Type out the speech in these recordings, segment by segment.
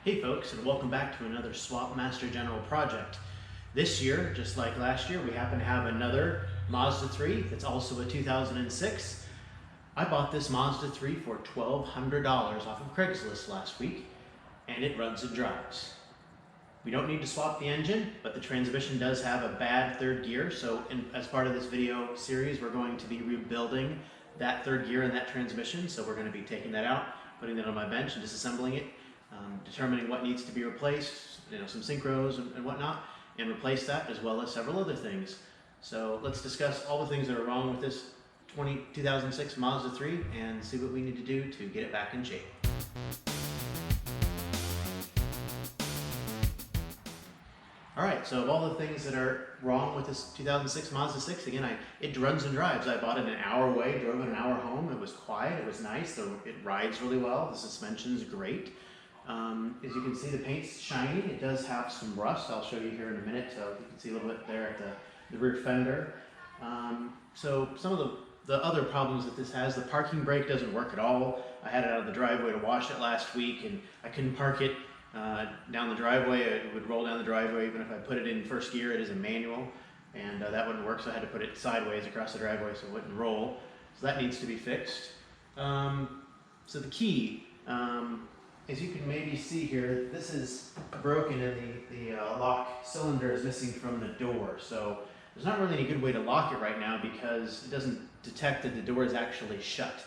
Hey folks, and welcome back to another Swapmaster General project. This year, just like last year, we happen to have another Mazda 3 that's also a 2006. I bought this Mazda 3 for $1,200 off of Craigslist last week, and it runs and drives. We don't need to swap the engine, but the transmission does have a bad third gear, so as part of this video series, we're going to be rebuilding that third gear in that transmission, so we're going to be taking that out, putting that on my bench and disassembling it. Determining what needs to be replaced, some synchros and whatnot, and replace that as well as several other things. So let's discuss all the things that are wrong with this 2006 Mazda 3 and see what we need to do to get it back in shape. Alright, so of all the things that are wrong with this 2006 Mazda 6, again, it runs and drives. I bought it an hour away, drove it an hour home. It was quiet, it was nice, it rides really well, the suspension's great. As you can see, the paint's shiny. It does have some rust. I'll show you here in a minute, so you can see a little bit there at the rear fender. So some of the other problems that this has, the parking brake doesn't work at all. I had it out of the driveway to wash it last week, and I couldn't park it down the driveway. It would roll down the driveway even if I put it in first gear. It is a manual, and that wouldn't work, so I had to put it sideways across the driveway so it wouldn't roll. So that needs to be fixed. So the key, as you can maybe see here, this is broken and the lock cylinder is missing from the door. So there's not really any good way to lock it right now because it doesn't detect that the door is actually shut.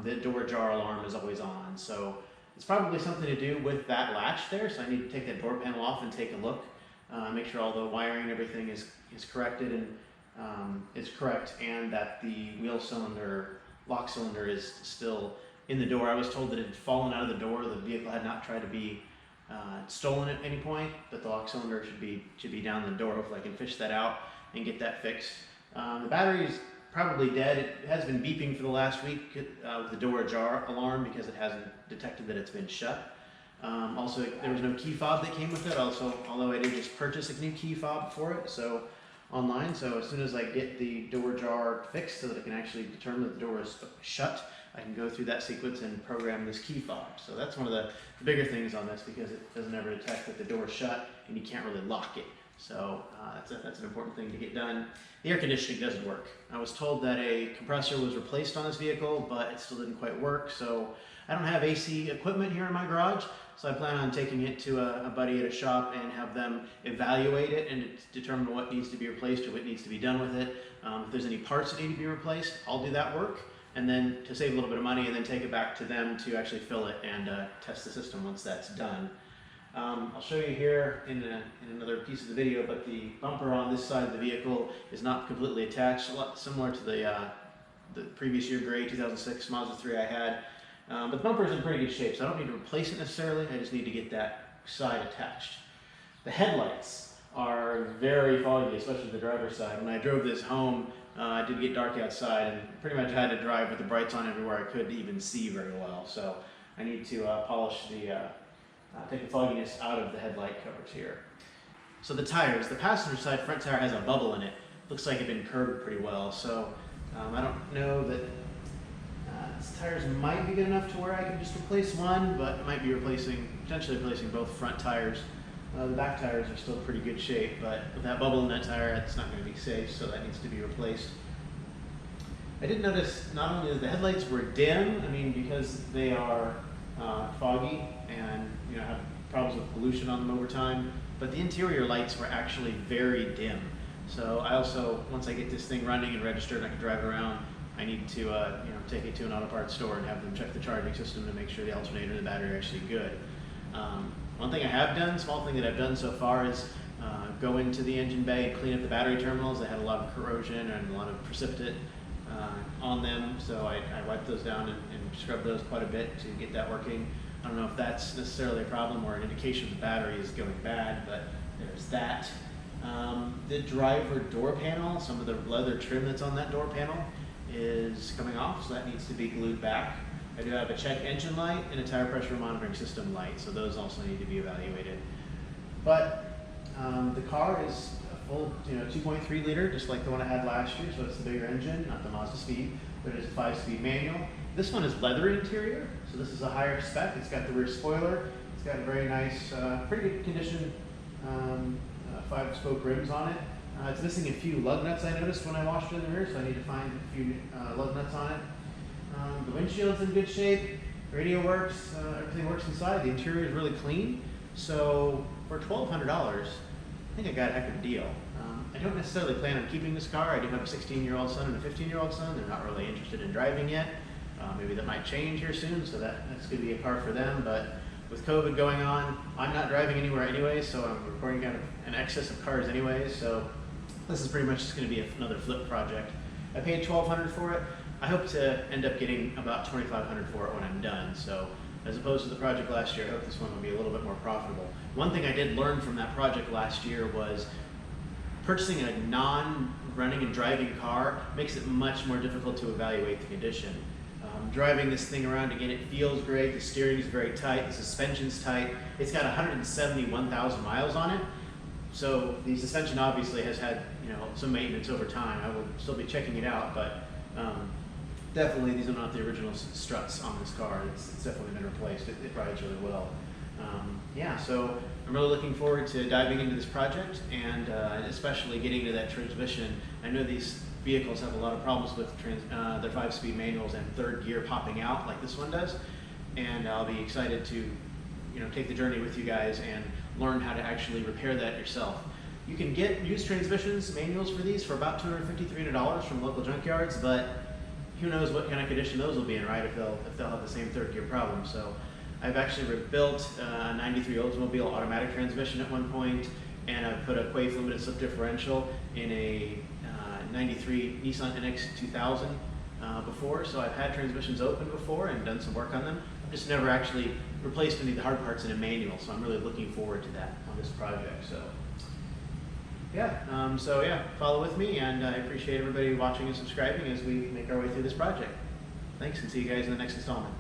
The door jar alarm is always on. So it's probably something to do with that latch there. So I need to take that door panel off and take a look. Make sure all the wiring and everything is corrected and is correct, and that the wheel cylinder, lock cylinder is still in the door. I was told that it had fallen out of the door. The vehicle had not tried to be stolen at any point, but the lock cylinder should be down the door. Hopefully I can fish that out and get that fixed. The battery is probably dead. It has been beeping for the last week with the door ajar alarm because it hasn't detected that it's been shut. Also, there was no key fob that came with it. Also, although I did just purchase a new key fob for it, so online. So as soon as I get the door jar fixed so that it can actually determine that the door is shut, I can go through that sequence and program this key fob. So that's one of the bigger things on this because it doesn't ever detect that the door is shut and you can't really lock it. So that's an important thing to get done. The air conditioning doesn't work. I was told that a compressor was replaced on this vehicle, but it still didn't quite work. So I don't have AC equipment here in my garage, so I plan on taking it to a buddy at a shop and have them evaluate it and determine what needs to be replaced or what needs to be done with it. If there's any parts that need to be replaced, I'll do that work, and then to save a little bit of money, and then take it back to them to actually fill it and test the system once that's done. I'll show you here in another piece of the video, but the bumper on this side of the vehicle is not completely attached, a lot similar to the previous year gray 2006 Mazda 3 I had. But the bumper is in pretty good shape, so I don't need to replace it necessarily. I just need to get that side attached. The headlights are very foggy, especially the driver's side. When I drove this home, it did get dark outside, and pretty much had to drive with the brights on everywhere I could to even see very well. So I need to polish take the fogginess out of the headlight covers here. So the tires, the passenger side front tire has a bubble in it. Looks like it's been curbed pretty well. So I don't know that these tires might be good enough to where I can just replace one, but it might be potentially replacing both front tires. The back tires are still in pretty good shape, but with that bubble in that tire, it's not going to be safe, so that needs to be replaced. I did notice not only that the headlights were dim, because they are foggy and have problems with pollution on them over time, but the interior lights were actually very dim. So I also, once I get this thing running and registered and I can drive it around, I need to take it to an auto parts store and have them check the charging system to make sure the alternator and the battery are actually good. One thing I have done, small thing that I've done so far, is go into the engine bay and clean up the battery terminals. They had a lot of corrosion and a lot of precipitate on them, so I wiped those down and scrubbed those quite a bit to get that working. I don't know if that's necessarily a problem or an indication the battery is going bad, but there's that. The driver door panel, some of the leather trim that's on that door panel is coming off, so that needs to be glued back. I do have a check engine light and a tire pressure monitoring system light, so those also need to be evaluated. But the car is a full 2.3 liter, just like the one I had last year, so it's the bigger engine, not the Mazda Speed, but it is a 5-speed manual. This one is leather interior, so this is a higher spec. It's got the rear spoiler, it's It's got very nice, pretty good condition 5-spoke rims on it. It's missing a few lug nuts I noticed when I washed it in the rear, so I need to find a few lug nuts on it. The windshield's in good shape, radio works, everything works inside. The interior is really clean. So for $1,200, I think I got a heck of a deal. I don't necessarily plan on keeping this car. I do have a 16-year-old son and a 15-year-old son. They're not really interested in driving yet. Maybe that might change here soon, so that's going to be a car for them. But with COVID going on, I'm not driving anywhere anyway, so I'm recording kind of an excess of cars anyways. So this is pretty much just going to be another flip project. I paid $1,200 for it. I hope to end up getting about $2,500 for it when I'm done. So as opposed to the project last year, I hope this one will be a little bit more profitable. One thing I did learn from that project last year was purchasing a non-running and driving car makes it much more difficult to evaluate the condition. Driving this thing around, again, it feels great. The steering is very tight. The suspension's tight. It's got 171,000 miles on it. So the suspension obviously has had, some maintenance over time. I will still be checking it out, but definitely these are not the original struts on this car. It's definitely been replaced. It rides really well. Yeah, so I'm really looking forward to diving into this project and especially getting to that transmission. I know these vehicles have a lot of problems with their 5-speed manuals and third gear popping out like this one does, and I'll be excited to take the journey with you guys and learn how to actually repair that yourself. You can get used transmissions, manuals for these for about $250, $300 from local junkyards, but who knows what kind of condition those will be in, right, if they'll have the same third gear problem. So I've actually rebuilt a 93 Oldsmobile automatic transmission at one point, and I've put a Quaife limited slip differential in a 93 Nissan NX 2000 before, so I've had transmissions open before and done some work on them. I've just never actually replaced any of the hard parts in a manual, so I'm really looking forward to that on this project. So yeah, follow with me, and I appreciate everybody watching and subscribing as we make our way through this project. Thanks, and see you guys in the next installment.